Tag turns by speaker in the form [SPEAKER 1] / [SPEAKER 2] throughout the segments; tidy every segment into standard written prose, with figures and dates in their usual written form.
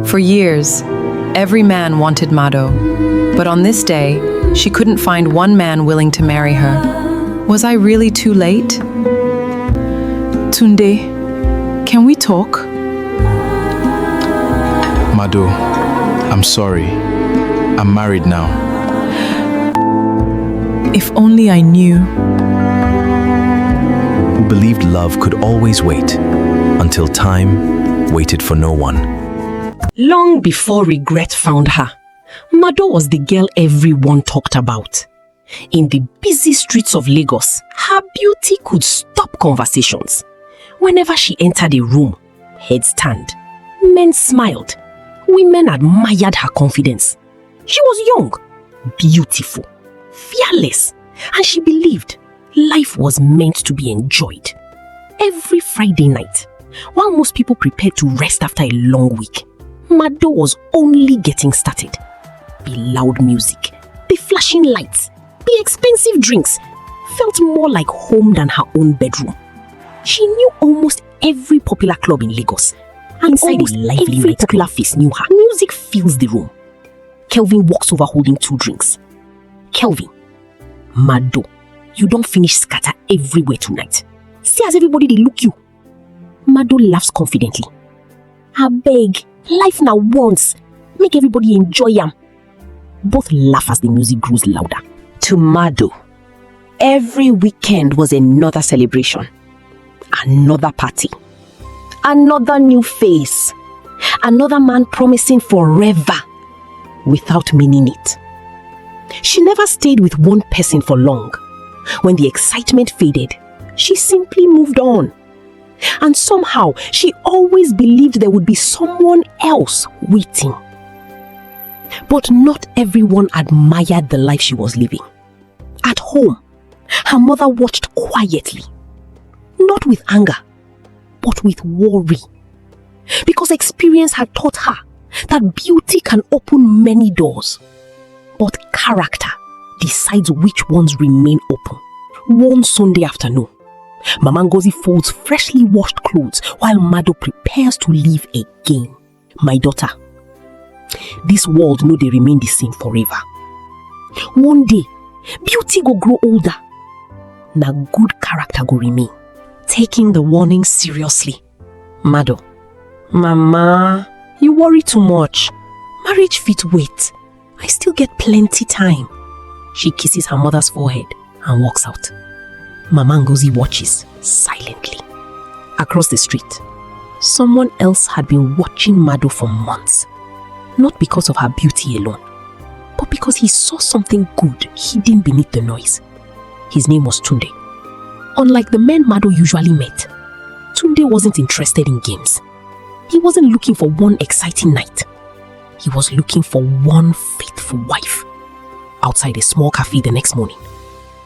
[SPEAKER 1] For years, every man wanted Mado, but on this day, she couldn't find one man willing to marry her. Was I really too late? Tunde, can we talk?
[SPEAKER 2] Mado, I'm sorry. I'm married now.
[SPEAKER 1] If only I knew.
[SPEAKER 3] Who believed love could always wait until time waited for no one.
[SPEAKER 4] Long before regret found her, Mado was the girl everyone talked about. In the busy streets of Lagos, her beauty could stop conversations. Whenever she entered a room, heads turned, men smiled, women admired her confidence. She was young, beautiful, fearless, and she believed life was meant to be enjoyed. Every Friday night, while most people prepared to rest after a long week, Mado was only getting started. The loud music, the flashing lights, the expensive drinks felt more like home than her own bedroom. She knew almost every popular club in Lagos. Inside a lively night, popular face knew her. Music fills the room. Kelvin walks over holding 2 drinks. Kelvin, Mado, you don't finish scatter everywhere tonight. See as everybody they look you. Mado laughs confidently. I beg, life now once. Make everybody enjoy am. Both laugh as the music grows louder. To Mado, every weekend was another celebration. Another party. Another new face. Another man promising forever without meaning it. She never stayed with one person for long. When the excitement faded, she simply moved on. And somehow, she always believed there would be someone else waiting. But not everyone admired the life she was living. At home, her mother watched quietly. Not with anger, but with worry. Because experience had taught her that beauty can open many doors. But character decides which ones remain open. One Sunday afternoon, Mama Ngozi folds freshly washed clothes while Mado prepares to leave again. My daughter, this world no dey remain the same forever. One day, beauty go grow older. Na good character go remain. Taking the warning seriously, Mado, Mama, you worry too much. Marriage fit wait. I still get plenty time. She kisses her mother's forehead and walks out. Mama Ngozi watches silently. Across the street, someone else had been watching Mado for months. Not because of her beauty alone, but because he saw something good hidden beneath the noise. His name was Tunde. Unlike the men Mado usually met, Tunde wasn't interested in games. He wasn't looking for one exciting night. He was looking for one faithful wife. Outside a small cafe the next morning,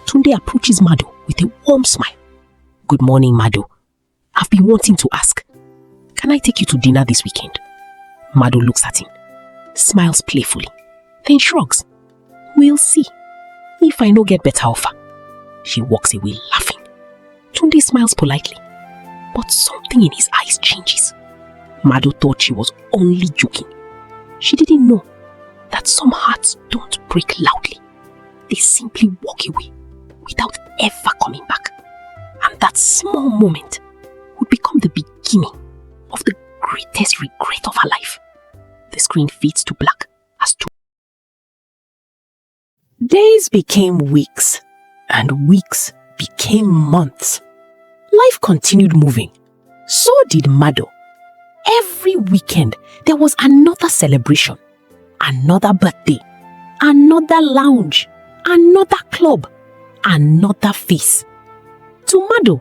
[SPEAKER 4] Tunde approaches Mado with a warm smile. Good morning, Mado. I've been wanting to ask, can I take you to dinner this weekend? Mado looks at him, smiles playfully, then shrugs. We'll see. If I no get better offer. She walks away laughing. Tunde smiles politely, but something in his eyes changes. Mado thought she was only joking. She didn't know that some hearts don't break loudly. They simply walk away without ever coming back. And that small moment would become the beginning of the greatest regret of her life. The screen fades to black as Days became weeks, and weeks became months. Life continued moving. So did Mado. Every weekend, there was another celebration, another birthday, another lounge, another club, another face. To Mado,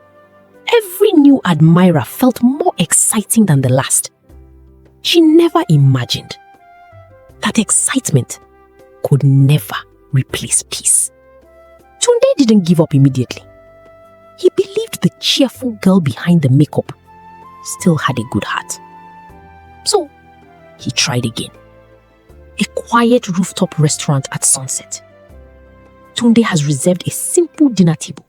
[SPEAKER 4] every new admirer felt more exciting than the last. She never imagined that excitement could never replace peace. Tunde didn't give up immediately. He believed the cheerful girl behind the makeup still had a good heart. So, he tried again. A quiet rooftop restaurant at sunset. Tunde has reserved a simple dinner table.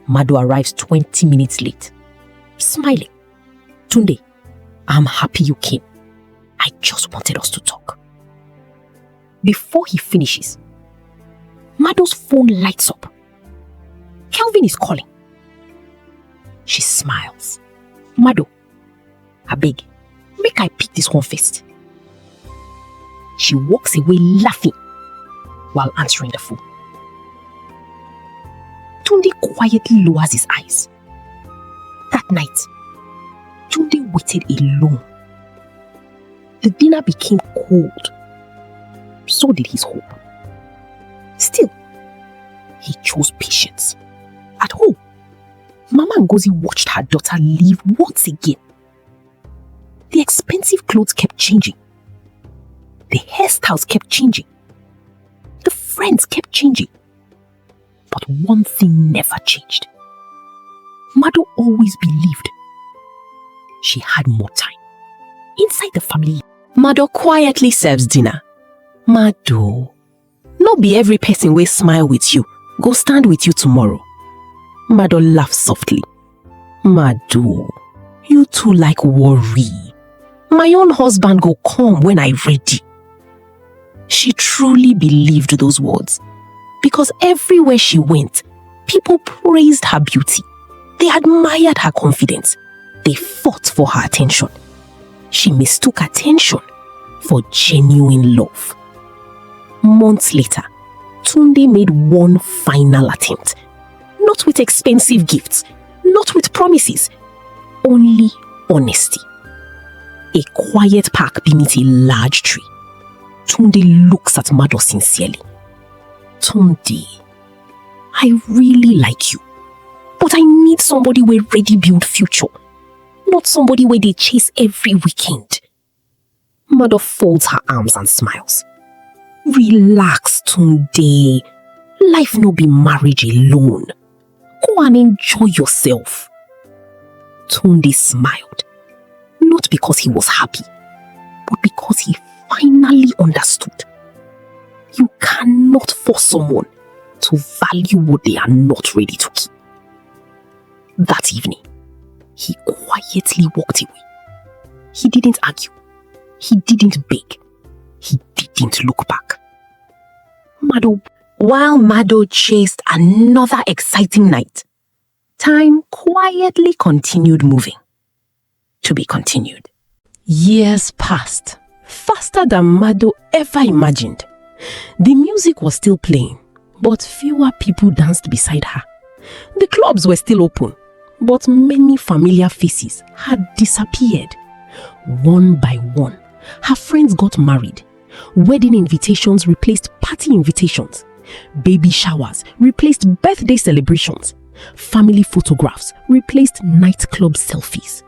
[SPEAKER 4] Mado arrives 20 minutes late, smiling. Tunde, I'm happy you came. I just wanted us to talk. Before he finishes, Mado's phone lights up. Kelvin is calling. She smiles. Mado, abeg, make I pick this one first. She walks away laughing while answering the phone. Tunde quietly lowers his eyes. That night, Tunde waited alone. The dinner became cold. So did his hope. Still, he chose patience. At home, Mama Ngozi watched her daughter leave once again. The expensive clothes kept changing. The hairstyles kept changing. The friends kept changing. But one thing never changed. Mado always believed she had more time. Inside the family, Mado quietly serves dinner. Mado, no be every person will smile with you, go stand with you tomorrow. Mado laughs softly. Mado, you too like worry. My own husband go come when I ready. She truly believed those words because everywhere she went, people praised her beauty. They admired her confidence. They fought for her attention. She mistook attention for genuine love. Months later, Tunde made one final attempt. Not with expensive gifts, not with promises, only honesty. A quiet park beneath a large tree. Tunde looks at Mado sincerely. Tunde, I really like you, but I need somebody where ready build future, not somebody where they chase every weekend. Mado folds her arms and smiles. Relax, Tunde. Life no be marriage alone. Go and enjoy yourself. Tunde smiled, not because he was happy, but because he finally understood. You cannot force someone to value what they are not ready to keep. That evening, he quietly walked away. He didn't argue. He didn't beg. He didn't look back. While Mado chased another exciting night, time quietly continued moving. To be continued. Years passed, faster than Mado ever imagined. The music was still playing, but fewer people danced beside her. The clubs were still open, but many familiar faces had disappeared. One by one, her friends got married. Wedding invitations replaced party invitations. Baby showers replaced birthday celebrations. Family photographs replaced nightclub selfies.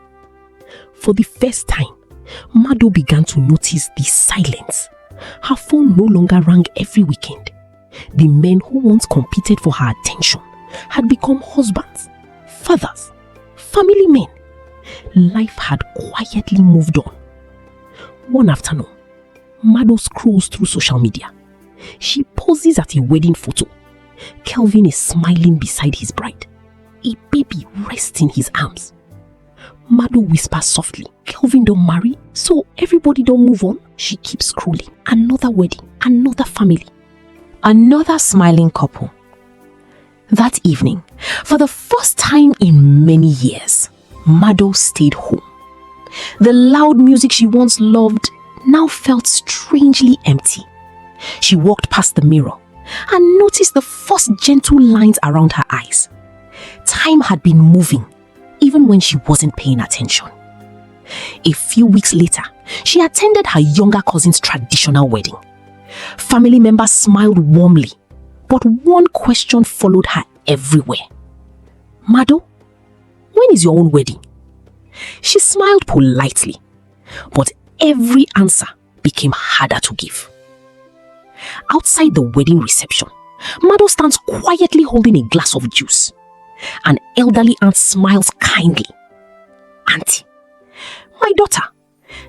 [SPEAKER 4] For the first time, Mado began to notice the silence. Her phone no longer rang every weekend. The men who once competed for her attention had become husbands, fathers, family men. Life had quietly moved on. One afternoon, Mado scrolls through social media. She poses at a wedding photo. Kelvin is smiling beside his bride. A baby rests in his arms. Mado whispers softly, Kelvin don't marry, so everybody don't move on. She keeps scrolling. Another wedding, another family, another smiling couple. That evening, for the first time in many years, Mado stayed home. The loud music she once loved now felt strangely empty. She walked past the mirror and noticed the first gentle lines around her eyes. Time had been moving, even when she wasn't paying attention. A few weeks later, she attended her younger cousin's traditional wedding. Family members smiled warmly, but one question followed her everywhere. Mado, when is your own wedding? She smiled politely, but every answer became harder to give. Outside the wedding reception, Mado stands quietly holding a glass of juice. An elderly aunt smiles kindly. Auntie, my daughter,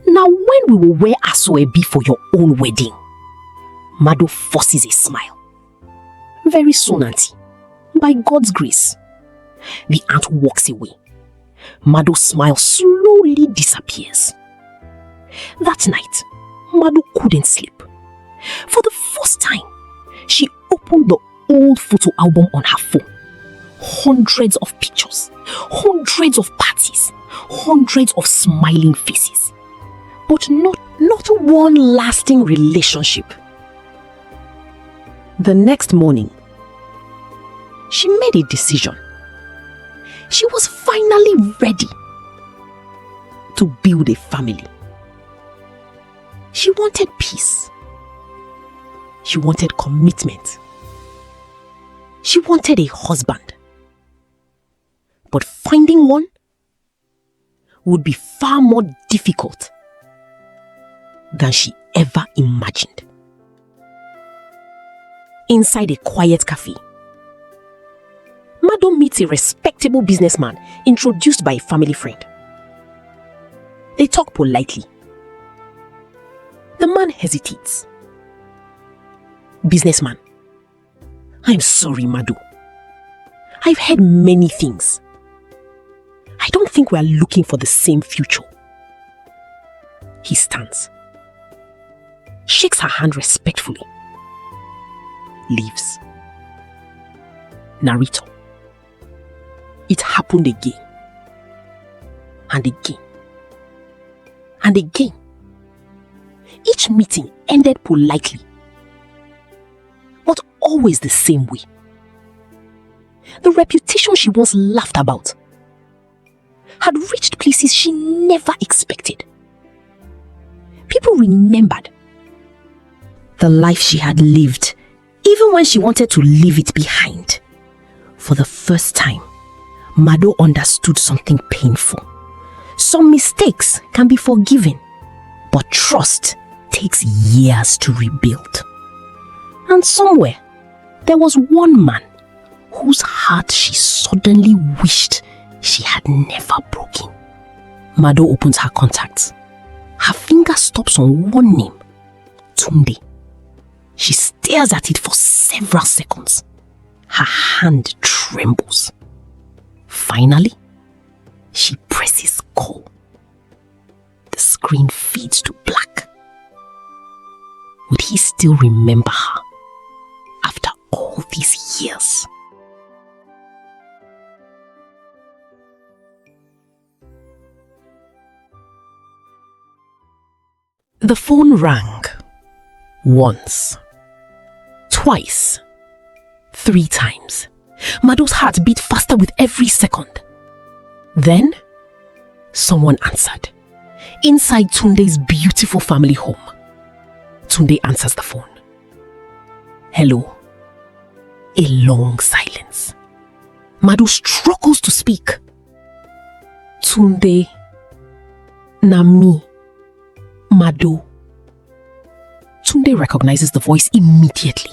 [SPEAKER 4] now when we will wear asoebi for your own wedding? Mado forces a smile. Very soon, auntie, by God's grace. The aunt walks away. Mado's smile slowly disappears. That night, Mado couldn't sleep. For the first time, she opened the old photo album on her phone. Hundreds of pictures, hundreds of parties, hundreds of smiling faces. But not one lasting relationship. The next morning, she made a decision. She was finally ready to build a family. She wanted peace. She wanted commitment. She wanted a husband. But finding one would be far more difficult than she ever imagined. Inside a quiet cafe, Mado meets a respectable businessman introduced by a family friend. They talk politely. The man hesitates. Businessman: I'm sorry, Mado. I've heard many things. I don't think we are looking for the same future. He stands, shakes her hand respectfully, leaves. Narrator: it happened again, and again, and again. Each meeting ended politely, but always the same way. The reputation she once laughed about had reached places she never expected. People remembered the life she had lived, even when she wanted to leave it behind. For the first time, Mado understood something painful. Some mistakes can be forgiven, but trust takes years to rebuild. And somewhere, there was one man whose heart she suddenly wished she had never broken. Mado opens her contacts. Her finger stops on one name, Tunde. She stares at it for several seconds. Her hand trembles. Finally, she presses call. The screen fades to black. Would he still remember her after all these years? The phone rang. Once, twice, 3 times. Mado's heart beat faster with every second. Then, someone answered. Inside Tunde's beautiful family home. Tunde answers the phone. Hello. A long silence. Mado struggles to speak. Tunde, Nami, Mado. Tunde recognizes the voice immediately.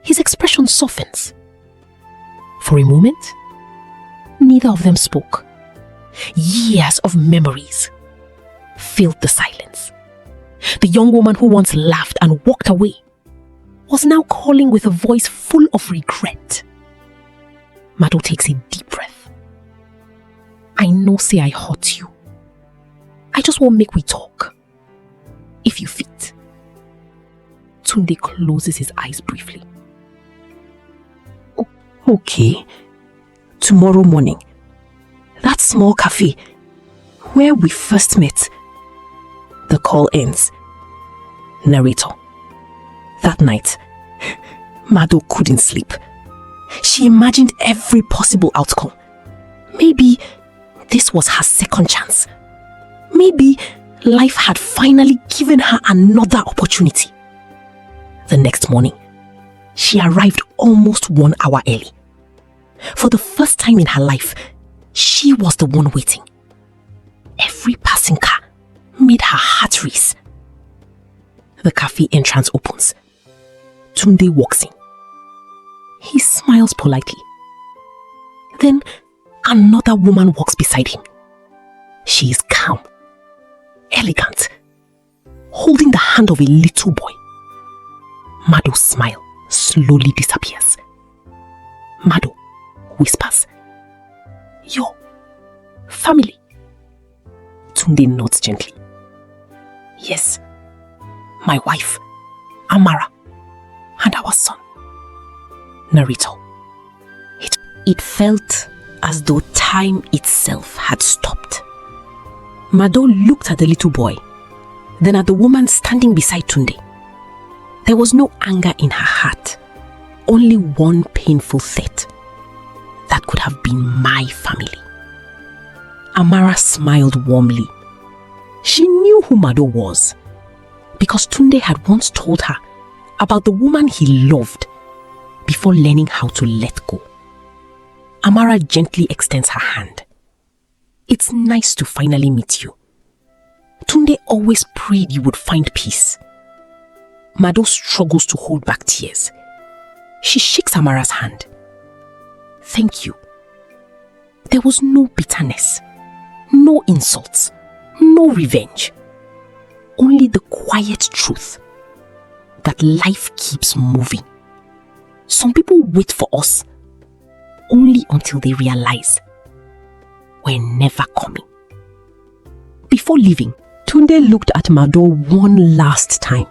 [SPEAKER 4] His expression softens. For a moment, neither of them spoke. Years of memories filled the silence. The young woman who once laughed and walked away was now calling with a voice full of regret. Mado takes a deep breath. I know say I hurt you. I just want make we talk. If you fit. Tunde closes his eyes briefly. Okay. Tomorrow morning. That small cafe where we first met. The call ends. Narrator: that night, Mado couldn't sleep. She imagined every possible outcome. Maybe this was her second chance. Maybe life had finally given her another opportunity. The next morning, she arrived almost 1 hour early. For the first time in her life, she was the one waiting. Every passing car made her heart race. The cafe entrance opens. Tunde walks in. He smiles politely. Then another woman walks beside him. She is calm, elegant, holding the hand of a little boy. Mado's smile slowly disappears. Mado whispers, "Your family." Tunde nods gently. years. My wife, Amara, and our son. Narrator. It felt as though time itself had stopped. Mado looked at the little boy, then at the woman standing beside Tunde. There was no anger in her heart, only one painful thought. That could have been my family. Amara smiled warmly. She knew who Mado was, because Tunde had once told her about the woman he loved before learning how to let go. Amara gently extends her hand. It's nice to finally meet you. Tunde always prayed you would find peace. Mado struggles to hold back tears. She shakes Amara's hand. Thank you. There was no bitterness, no insults, no revenge. Only the quiet truth that life keeps moving. Some people wait for us only until they realize we're never coming. Before leaving, Tunde looked at Mado one last time.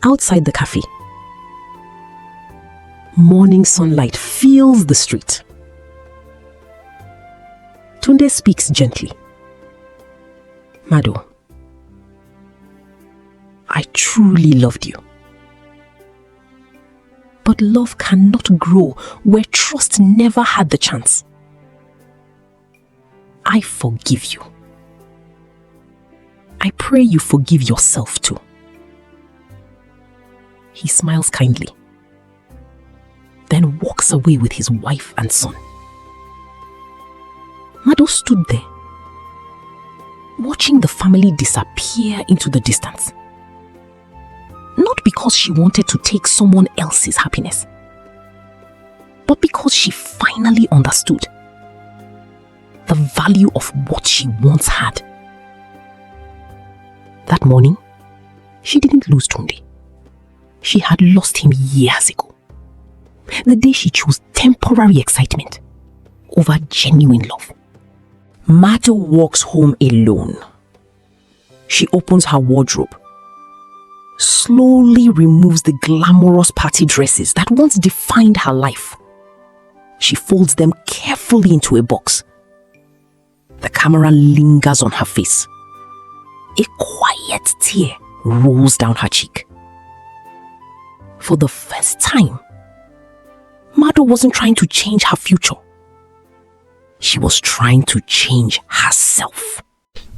[SPEAKER 4] Outside the cafe, morning sunlight fills the street. Tunde speaks gently. Mado, I truly loved you. But love cannot grow where trust never had the chance. I forgive you. I pray you forgive yourself too. He smiles kindly, then walks away with his wife and son. Mado stood there, watching the family disappear into the distance. Not because she wanted to take someone else's happiness, but because she finally understood the value of what she once had. That morning, she didn't lose Tunde. She had lost him years ago. The day she chose temporary excitement over genuine love. Mado walks home alone. She opens her wardrobe, slowly removes the glamorous party dresses that once defined her life. She folds them carefully into a box. The camera lingers on her face. A quiet tear rolls down her cheek. For the first time, Mado wasn't trying to change her future. She was trying to change herself.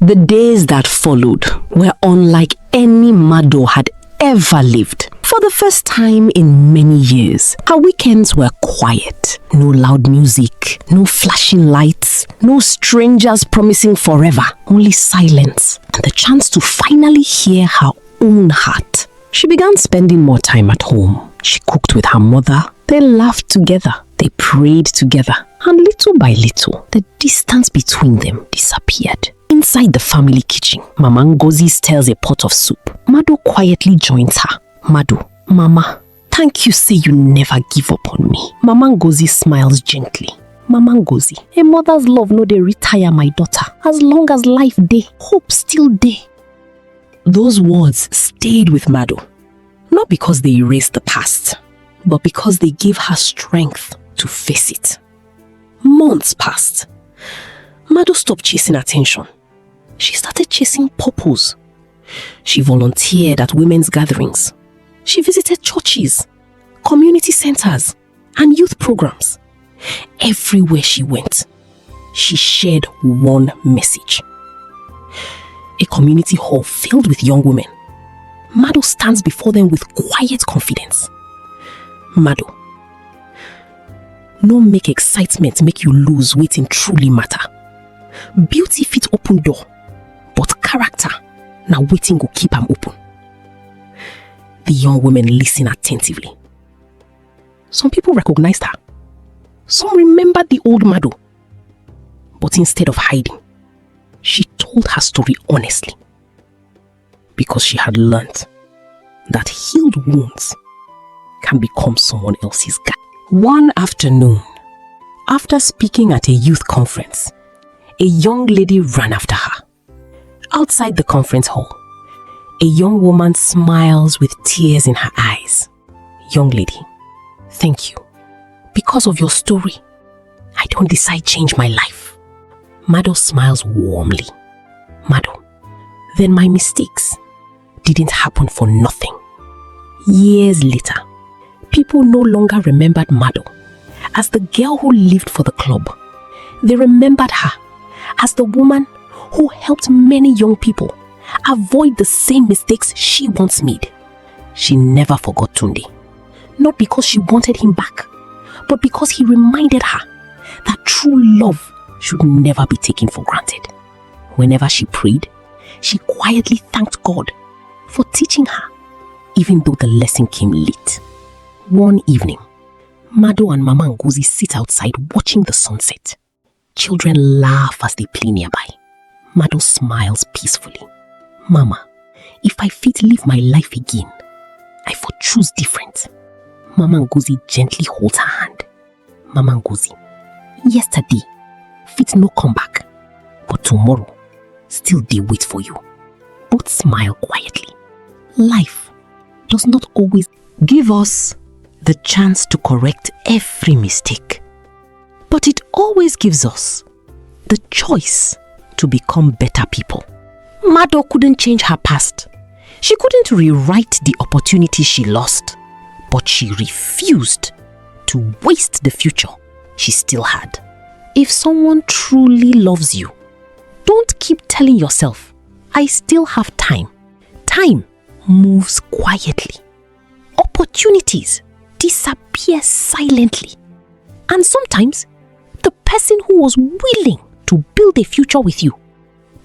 [SPEAKER 4] The days that followed were unlike any Mado had ever lived. For the first time in many years, her weekends were quiet. No loud music, no flashing lights, no strangers promising forever, only silence and the chance to finally hear her own heart. She began spending more time at home. She cooked with her mother. They laughed together. They prayed together. And little by little, the distance between them disappeared. Inside the family kitchen, Mama Ngozi stirs a pot of soup. Mado quietly joins her. Mado, Mama, thank you say you never give up on me. Mama Ngozi smiles gently. Mama Ngozi, a mother's love no dey retire my daughter. As long as life dey, hope still dey. Those words stayed with Mado, not because they erased the past, but because they gave her strength to face it. Months passed. Mado stopped chasing attention. She started chasing purpose. She volunteered at women's gatherings. She visited churches, community centers, and youth programs. Everywhere she went, she shared one message. A community hall filled with young women. Mado stands before them with quiet confidence. Mado, no make excitement make you lose wetin truly matter. Beauty fit open door, but character na wetin go keep am open. The young women listen attentively. Some people recognized her. Some remembered the old Mado. But instead of hiding, she told her story honestly. Because she had learned that healed wounds can become someone else's guide. One afternoon, after speaking at a youth conference, a young lady ran after her. Outside the conference hall, a young woman smiles with tears in her eyes. Young lady, thank you. Because of your story, I don't decide change my life. Mado smiles warmly. Mado, then my mistakes didn't happen for nothing. Years later, people no longer remembered Mado as the girl who lived for the club. They remembered her as the woman who helped many young people avoid the same mistakes she once made. She never forgot Tunde, not because she wanted him back, but because he reminded her that true love should never be taken for granted. Whenever she prayed, she quietly thanked God for teaching her, even though the lesson came late. One evening, Mado and Mama Ngozi sit outside watching the sunset. Children laugh as they play nearby. Mado smiles peacefully. Mama, if I fit live my life again, I for choose different. Mama Ngozi gently holds her hand. Mama Ngozi, yesterday, fit no come back, but tomorrow, still they wait for you. Both smile quietly. Life does not always give us the chance to correct every mistake, but it always gives us the choice to become better people. Mado couldn't change her past. She couldn't rewrite the opportunities she lost, but she refused to waste the future she still had. If someone truly loves you, don't keep telling yourself, I still have time. Time moves quietly. Opportunities disappear silently. And sometimes, the person who was willing to build a future with you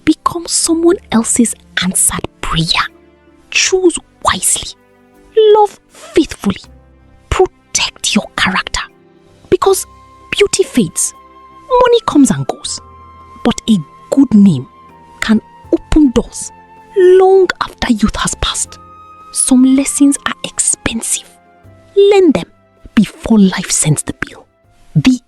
[SPEAKER 4] becomes someone else's answered prayer. Choose wisely. Love faithfully. Protect your character. Because beauty fades. Money comes and goes. But a good name can open doors long after youth has passed. Some lessons are expensive. Learn them before life sends the bill. The